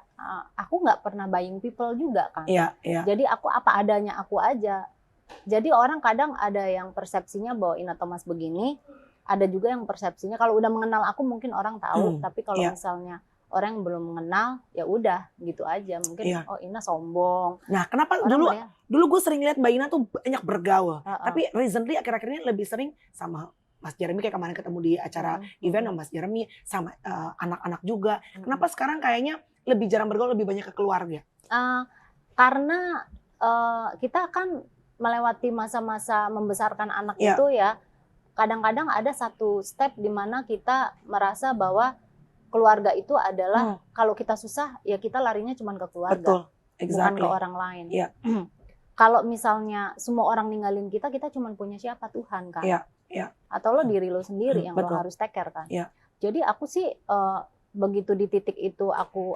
aku nggak pernah buying people juga kan. Iya. Jadi aku apa adanya aku aja. Jadi orang kadang ada yang persepsinya bahwa Ina Thomas begini, ada juga yang persepsinya kalau udah mengenal aku mungkin orang tahu, tapi kalau misalnya orang yang belum mengenal, ya udah gitu aja. Mungkin Ina sombong. Nah, kenapa dulu gue sering lihat Mbak Ina tuh banyak bergaul. Tapi recently akhir-akhir ini lebih sering sama Mas Jeremy, kayak kemarin ketemu di acara event sama Mas Jeremy, sama anak-anak juga. Kenapa sekarang kayaknya lebih jarang bergaul, lebih banyak ke keluarga? Karena kita kan melewati masa-masa membesarkan anak itu ya. Kadang-kadang ada satu step di mana kita merasa bahwa keluarga itu adalah kalau kita susah ya kita larinya cuma ke keluarga. Betul. Bukan ke orang lain. Kalau misalnya semua orang ninggalin kita cuma punya siapa? Tuhan kan. Atau lo diri lo sendiri yang lo harus take care kan. Jadi aku sih begitu di titik itu aku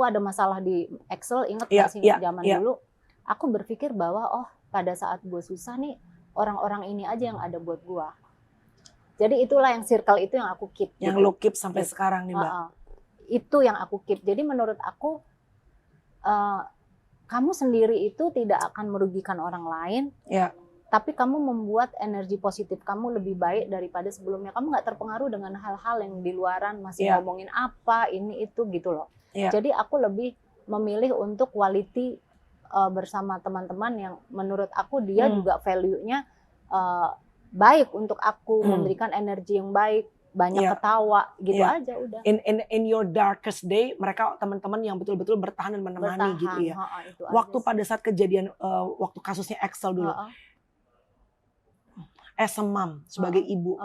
ada masalah di Excel, ingat nggak sih zaman dulu? Aku berpikir bahwa pada saat gue susah nih orang-orang ini aja yang ada buat gue. Jadi itulah yang circle itu yang aku keep. Yang lo keep sampai sekarang nih Mbak. Itu yang aku keep. Jadi menurut aku kamu sendiri itu tidak akan merugikan orang lain. Tapi kamu membuat energi positif kamu lebih baik daripada sebelumnya. Kamu nggak terpengaruh dengan hal-hal yang di luaran masih ngomongin apa ini itu gitu loh. Jadi aku lebih memilih untuk quality bersama teman-teman yang menurut aku dia juga value-nya baik untuk aku, memberikan energi yang baik, banyak ketawa gitu aja udah. In your darkest day, mereka teman-teman yang betul-betul bertahan dan menemani gitu ya. Waktu pada saat kejadian waktu kasusnya Excel dulu. As a mom, sebagai ibu.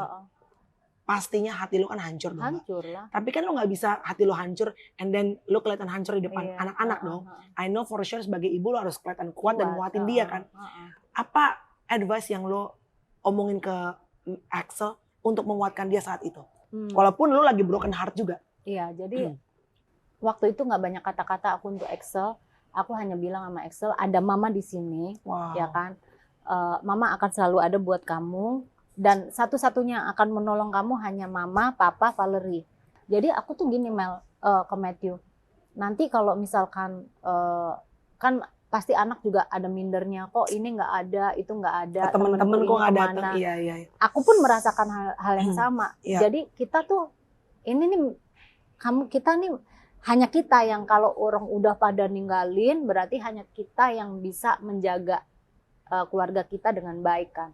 Pastinya hati lo kan hancur dong. Hancur lah. Tapi kan lo nggak bisa hati lo hancur and then lo kelihatan hancur di depan anak-anak dong. I know for sure sebagai ibu lo harus kelihatan kuat dan nguatin dia kan. Apa advice yang lo omongin ke Axel untuk menguatkan dia saat itu? Walaupun lo lagi broken heart juga. Iya, jadi waktu itu nggak banyak kata-kata aku untuk Axel. Aku hanya bilang sama Axel, ada mama di sini, ya kan. Mama akan selalu ada buat kamu. Dan satu-satunya yang akan menolong kamu hanya mama, papa, Valerie. Jadi aku tuh gini Mel, ke Matthew. Nanti kalau misalkan kan pasti anak juga ada mindernya, kok ini nggak ada, itu nggak ada, teman-teman kok nggak datang. kemana. Iya. Aku pun merasakan hal yang sama. Iya. Jadi kita tuh ini nih kita nih hanya kita yang kalau orang udah pada ninggalin berarti hanya kita yang bisa menjaga keluarga kita dengan baik kan.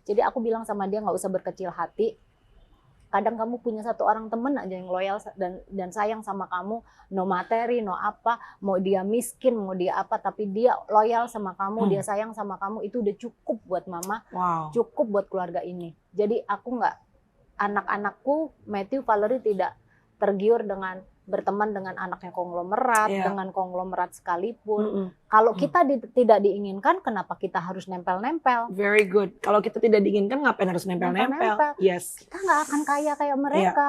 Jadi aku bilang sama dia nggak usah berkecil hati. Kadang kamu punya satu orang temen aja yang loyal dan sayang sama kamu, no materi, no apa, mau dia miskin, mau dia apa, tapi dia loyal sama kamu, dia sayang sama kamu, itu udah cukup buat mama, cukup buat keluarga ini. Jadi aku nggak, anak-anakku, Matthew, Valerie tidak tergiur dengan berteman dengan anaknya konglomerat, dengan konglomerat sekalipun. Kalau kita tidak diinginkan, kenapa kita harus nempel-nempel? Very good. Kalau kita tidak diinginkan, ngapain harus nempel-nempel? Yes. Kita nggak akan kaya kayak mereka.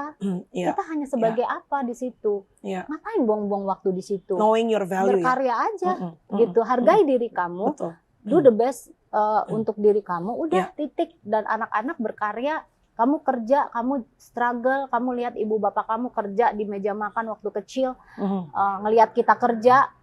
Kita hanya sebagai apa di situ? Ngapain buang-buang waktu di situ? Knowing your value. Berkarya aja, gitu. Hargai diri kamu. Betul. Do the best untuk diri kamu. Udah titik. Dan anak-anak berkarya. Kamu kerja, kamu struggle, kamu lihat ibu bapak kamu kerja di meja makan waktu kecil, ngelihat kita kerja,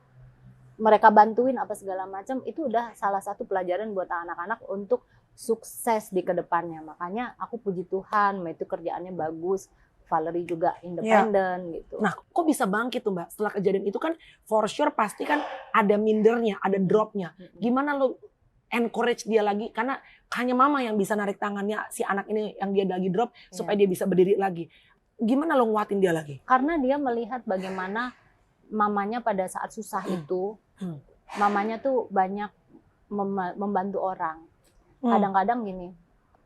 mereka bantuin apa segala macam, itu udah salah satu pelajaran buat anak-anak untuk sukses di kedepannya. Makanya aku puji Tuhan, itu kerjaannya bagus, Valerie juga independen gitu. Nah, kok bisa bangkit tuh Mbak? Setelah kejadian itu kan for sure pasti kan ada mindernya, ada dropnya. Gimana lo encourage dia lagi, karena hanya mama yang bisa narik tangannya si anak ini yang dia lagi drop supaya dia bisa berdiri lagi. Gimana lo nguatin dia lagi? Karena dia melihat bagaimana mamanya pada saat susah itu, mamanya tuh banyak membantu orang. Kadang-kadang gini,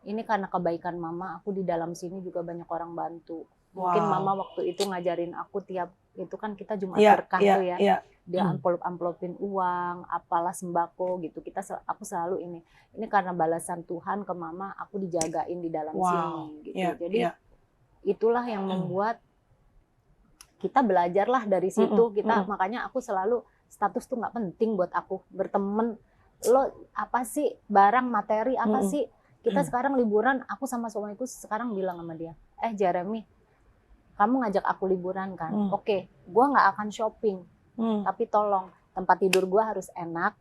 ini karena kebaikan mama, aku di dalam sini juga banyak orang bantu. Mungkin mama waktu itu ngajarin aku tiap itu kan kita Jumat berkah tuh ya. Dia amplopin uang, apalah sembako gitu. Aku selalu ini karena balasan Tuhan ke mama, aku dijagain di dalam sini gitu. Jadi itulah yang membuat kita belajarlah dari situ. Makanya aku selalu status tuh nggak penting buat aku, berteman. Lo apa sih barang materi apa sih? Kita sekarang liburan, aku sama suamiku sekarang bilang sama dia, Jeremy, kamu ngajak aku liburan kan? Oke, gue nggak akan shopping. Tapi tolong tempat tidur gue harus enak.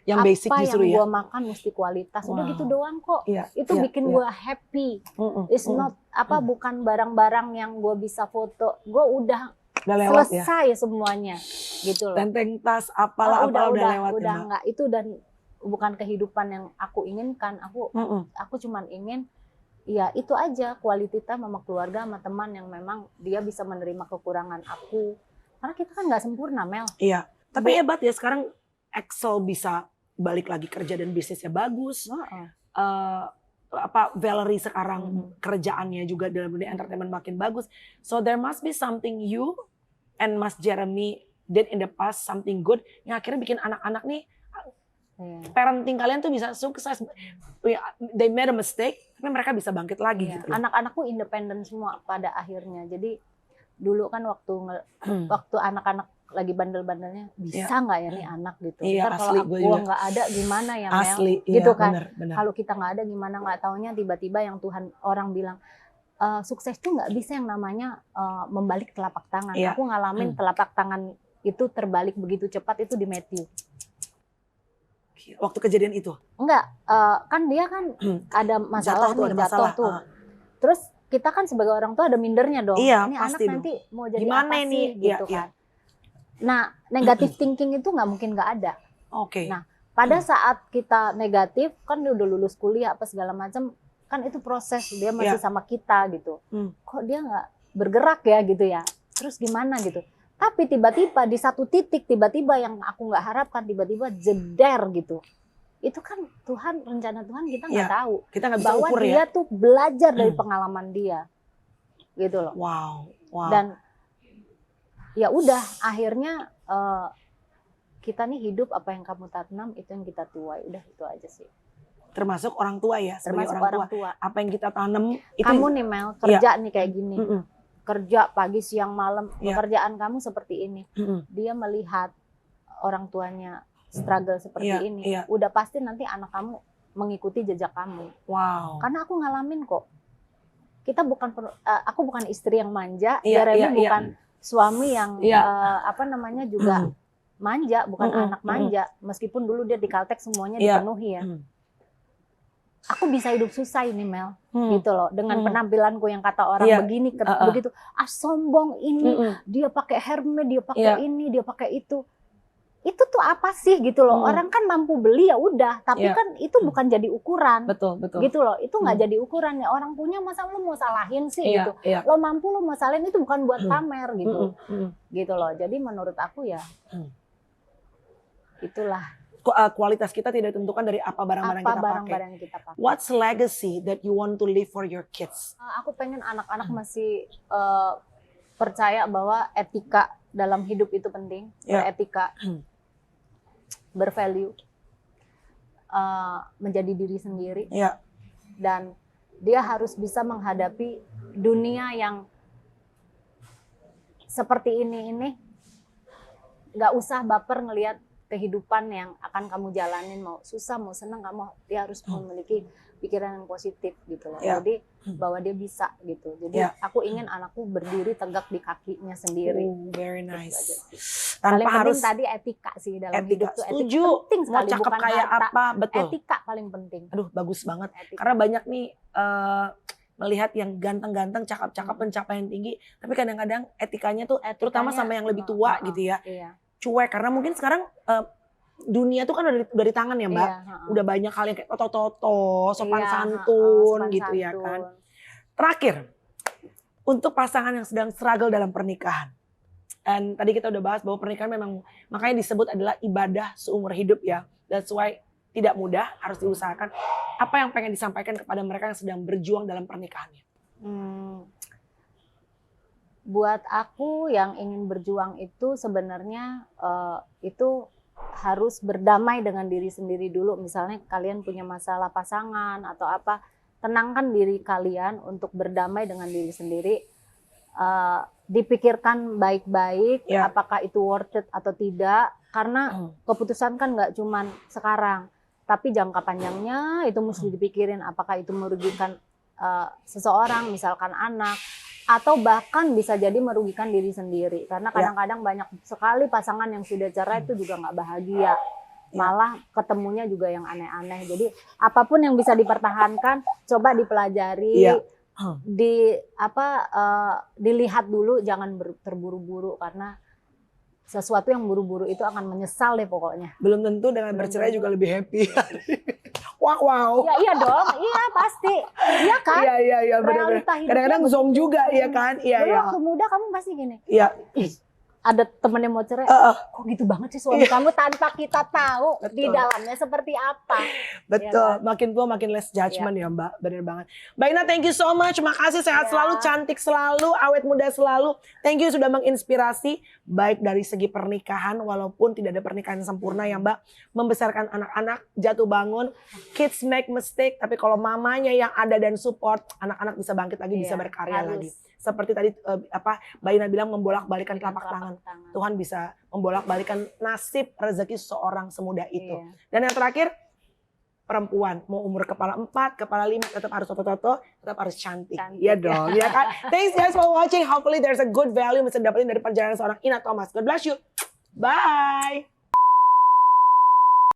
Yang basic justru yang gue makan mesti kualitas. Udah gitu doang kok. Itu bikin gue happy. It's not bukan barang-barang yang gue bisa foto. Gue udah lewat, selesai semuanya gitu loh. Tenteng tas apalah udah lewat. Udah enggak itu, dan bukan kehidupan yang aku inginkan. Aku cuman ingin ya itu aja, quality time sama keluarga, sama teman yang memang dia bisa menerima kekurangan aku. Karena kita kan nggak sempurna, Mel. Iya, tapi hebat ya sekarang Axel bisa balik lagi kerja dan bisnisnya bagus. Valerie sekarang kerjaannya juga dalam dunia entertainment makin bagus. So there must be something you and Mas Jeremy did in the past, something good yang akhirnya bikin anak-anak nih parenting kalian tuh bisa sukses. They made a mistake, tapi mereka bisa bangkit lagi. Gitu. Anak-anakku independen semua pada akhirnya. Jadi dulu kan waktu anak-anak lagi bandel-bandelnya, bisa nggak ya nih anak gitu. Ntar kalau aku nggak ada gimana ya Mel, gitu kan. Kalau kita nggak ada gimana, nggak taunya tiba-tiba yang Tuhan orang bilang sukses tuh nggak bisa yang namanya membalik telapak tangan. Aku ngalamin telapak tangan itu terbalik begitu cepat itu di Matthew. Waktu kejadian itu? Enggak, kan dia kan ada masalah jatuh tuh. Terus kita kan sebagai orang tua ada mindernya dong. Ini pasti anak nanti mau jadi gimana apa ini? Sih gitu kan. Nah, negatif thinking itu nggak mungkin nggak ada. Nah, pada saat kita negatif, kan dia udah lulus kuliah apa segala macam, kan itu proses, dia masih sama kita gitu. Kok dia nggak bergerak ya gitu ya? Terus gimana gitu? Tapi tiba-tiba di satu titik, tiba-tiba yang aku nggak harapkan, tiba-tiba jeder gitu. Itu kan Tuhan, rencana Tuhan kita nggak tahu. Kita nggak bisa bahwa ukur dia tuh belajar dari pengalaman dia, gitu loh. Wow. Dan ya udah, akhirnya kita nih hidup apa yang kamu tanam itu yang kita tuai. Udah itu aja sih. Termasuk orang tua ya, termasuk orang tua. Apa yang kita tanam itu. Kamu nih Mel, kerja nih kayak gini. Kerja pagi, siang, malam, pekerjaan kamu seperti ini. Dia melihat orang tuanya struggle seperti ini. Udah pasti nanti anak kamu mengikuti jejak kamu. Wow. Karena aku ngalamin kok. aku bukan istri yang manja, Jeremy bukan suami yang juga manja, bukan anak manja. Meskipun dulu dia di Caltech semuanya dipenuhi ya. Aku bisa hidup susah ini Mel, gitu loh. Dengan penampilanku yang kata orang begini, begitu. Sombong ini, dia pakai Hermes, dia pakai ini, dia pakai itu. Itu tuh apa sih gitu loh. Orang kan mampu beli ya udah, tapi kan itu bukan jadi ukuran. Betul. Gitu loh. Itu nggak jadi ukuran ya. Orang punya masa lu mau salahin sih gitu. Lo mampu lu mau salahin itu bukan buat pamer gitu. Gitu loh. Jadi menurut aku ya itulah. Kualitas kita tidak ditentukan dari apa barang-barang kita pakai. What's legacy that you want to leave for your kids? Aku pengen anak-anak masih percaya bahwa etika dalam hidup itu penting. Beretika. Bervalue, menjadi diri sendiri, dan dia harus bisa menghadapi dunia yang seperti ini, nggak usah baper ngelihat kehidupan yang akan kamu jalanin, mau susah mau senang, dia harus memiliki pikiran yang positif gitu loh. Jadi bahwa dia bisa gitu. Jadi aku ingin anakku berdiri tegak di kakinya sendiri. Very nice. Paling penting tadi etika sih dalam hidup tuh. Setuju. Penting sekali, mau cakep bukan kayak harta. apa, betul. Etika paling penting. Aduh, bagus banget. Etika. Karena banyak nih melihat yang ganteng-ganteng, cakep-cakep, pencapaian tinggi, tapi kadang-kadang etikanya tuh terutama sama yang lebih tua gitu ya. Cuek, karena mungkin sekarang dunia tuh kan udah di tangan ya Mbak. Udah banyak hal yang kayak toto-toto, sopan santun gitu ya kan. Terakhir, untuk pasangan yang sedang struggle dalam pernikahan. Dan tadi kita udah bahas bahwa pernikahan memang makanya disebut adalah ibadah seumur hidup ya. That's why tidak mudah, harus diusahakan. Apa yang pengen disampaikan kepada mereka yang sedang berjuang dalam pernikahannya? Buat aku yang ingin berjuang itu sebenarnya itu harus berdamai dengan diri sendiri dulu. Misalnya kalian punya masalah pasangan atau apa, tenangkan diri kalian untuk berdamai dengan diri sendiri. Dipikirkan baik-baik apakah itu worth it atau tidak. Karena keputusan kan nggak cuman sekarang, tapi jangka panjangnya itu mesti dipikirin apakah itu merugikan seseorang, misalkan anak, atau bahkan bisa jadi merugikan diri sendiri. Karena kadang-kadang banyak sekali pasangan yang sudah cerai itu juga nggak bahagia. Malah ketemunya juga yang aneh-aneh. Jadi apapun yang bisa dipertahankan, coba dipelajari, dilihat dulu, jangan terburu-buru. Karena sesuatu yang buru-buru itu akan menyesal deh pokoknya. Belum tentu dengan bercerai juga lebih happy. Wow. Ya iya dong, iya pasti. Iya kan? Iya benar-benar. Kadang-kadang zong juga ya kan? Iya. Waktu muda kamu pasti gini. Iya. Ada temennya mau cerai, kok gitu banget sih suami kamu, tanpa kita tahu di dalamnya seperti apa. Betul, ya kan? Makin tua makin less judgment ya Mbak, bener banget. Mbak Ina, thank you so much, makasih, sehat selalu, cantik selalu, awet muda selalu. Thank you sudah menginspirasi, baik dari segi pernikahan, walaupun tidak ada pernikahan yang sempurna ya Mbak. Membesarkan anak-anak, jatuh bangun, kids make mistake, tapi kalau mamanya yang ada dan support, anak-anak bisa bangkit lagi, bisa berkarya lagi. Seperti tadi Mbak Ina bilang, membolak-balikan telapak tangan. Tuhan bisa membolak-balikan nasib rezeki seseorang semudah itu. Dan yang terakhir, perempuan mau umur kepala 4, kepala 5 tetap harus toto-toto, tetap harus cantik. Iya dong, ya kan? Thanks guys for watching. Hopefully there's a good value bisa dapetin dari perjalanan seorang Ina Thomas. God bless you. Bye.